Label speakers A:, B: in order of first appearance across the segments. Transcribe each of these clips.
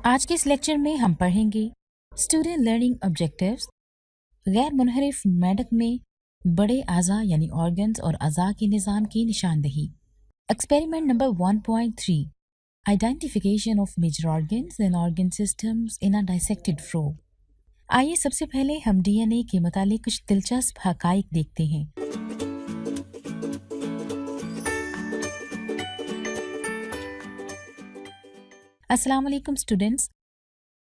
A: आज के इस लेक्चर में हम पढ़ेंगे स्टूडेंट लर्निंग ऑब्जेक्टिव्स, गैर मुनहरिफ मेंढक में बड़े अज़ा यानी ऑर्गन्स और अज़ा के निज़ाम की निशानदही। Experiment number 1.3, identification of major organs and organ systems in a dissected frog. आइए सबसे पहले हम डीएनए के मुतालिक कुछ दिलचस्प हकाइक देखते हैं। अस्सलाम वालेकुम स्टूडेंट्स।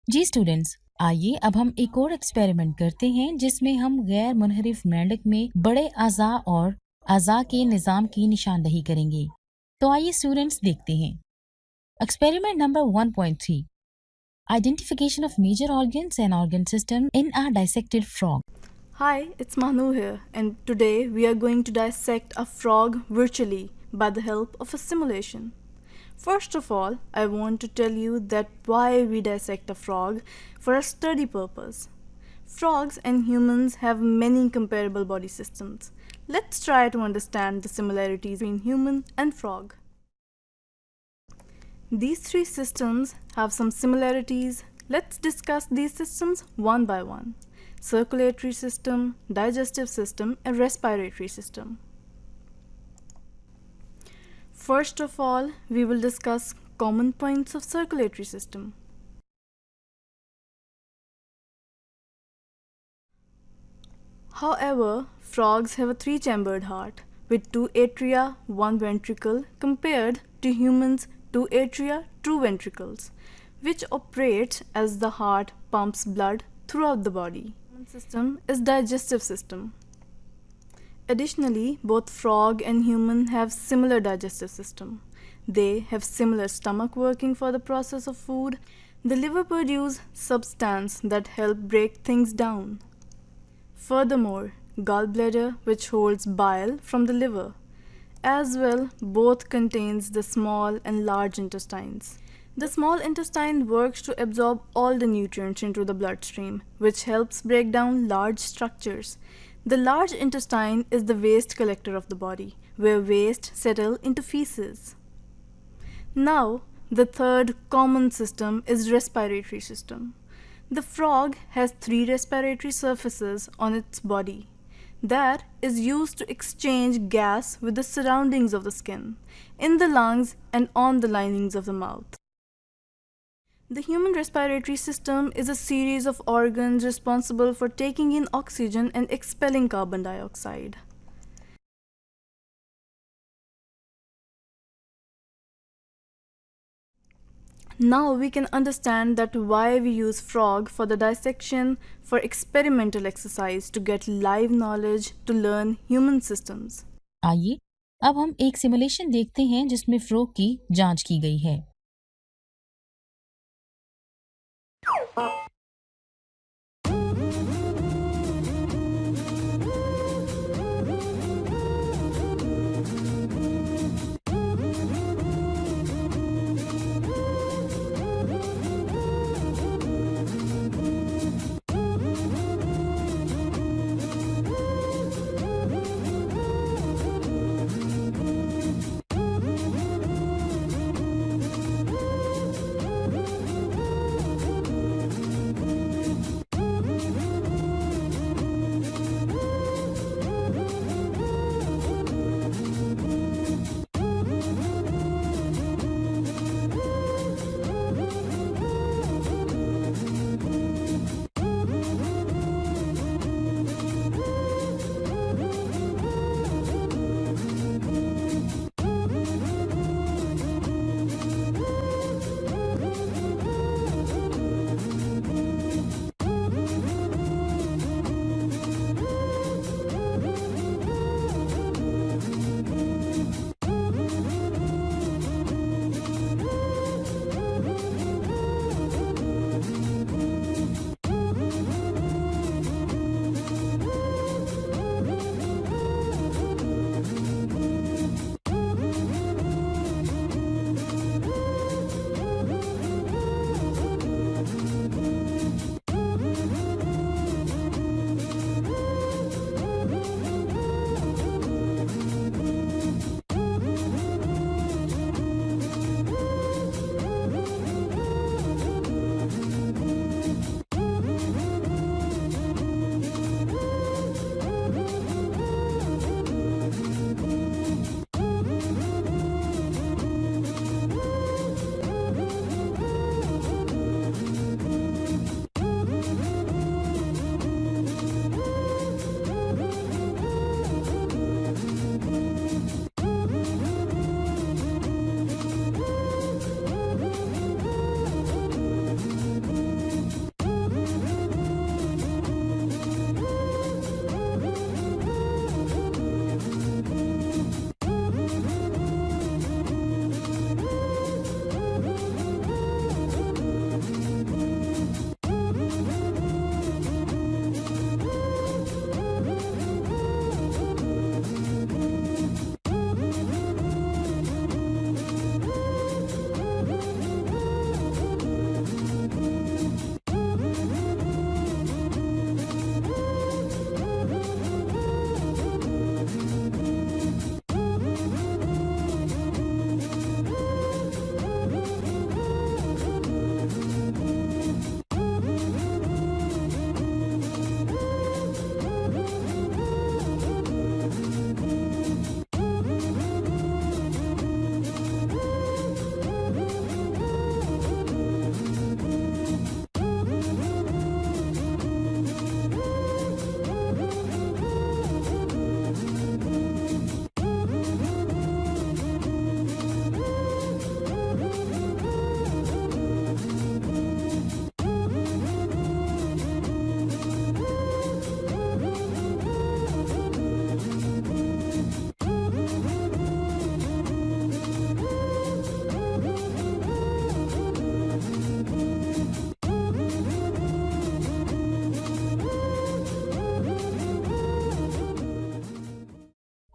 A: जी स्टूडेंट्स, आइए अब हम एक और एक्सपेरिमेंट करते हैं जिसमें हम गैर मुनहरिफ मेंढक में बड़े अज़ा और अज़ा के निज़ाम की निशानदही करेंगे। तो आइए स्टूडेंट्स देखते हैं। Experiment number 1.3, identification of major organs and organ system in a dissected frog.
B: Hi, it's Manu here, and today we are going to dissect a frog virtually by the help of a simulation. First of all, I want to tell you that why we dissect a frog for a study purpose. Frogs and humans have many comparable body systems. Let's try to understand the similarities between human and frog. These three systems have some similarities. Let's discuss these systems one by one. Circulatory system, digestive system, and respiratory system. First of all, we will discuss common points of circulatory system. However, frogs have a three-chambered heart with two atria, one ventricle, compared to humans' two atria, two ventricles, which operates as the heart pumps blood throughout the body. System is digestive system. Additionally, both frog and human have similar digestive system. They have similar stomach working for the process of food. The liver produces substance that help break things down. Furthermore, gallbladder, which holds bile from the liver, as well, both contains the small and large intestines. The small intestine works to absorb all the nutrients into the bloodstream, which helps break down large structures. The large intestine is the waste collector of the body, where waste settle into feces. Now, the third common system is respiratory system. The frog has three respiratory surfaces on its body that is used to exchange gas with the surroundings of the skin, in the lungs, and on the linings of the mouth. The human respiratory system is a series of organs responsible for taking in oxygen and expelling carbon dioxide. Now we can understand that why we use frog for the dissection for experimental exercise to get live knowledge to learn human systems.
A: आइए अब हम एक simulation देखते हैं जिसमें frog की जांच की गई है।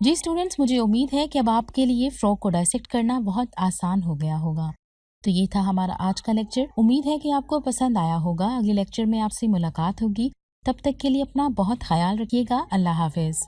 A: जी स्टूडेंट्स, मुझे उम्मीद है कि अब आपके लिए फ्रॉग को डायसेक्ट करना बहुत आसान हो गया होगा। तो ये था हमारा आज का लेक्चर। उम्मीद है कि आपको पसंद आया होगा। अगले लेक्चर में आपसे मुलाकात होगी। तब तक के लिए अपना बहुत ख्याल रखिएगा। अल्लाह हाफिज।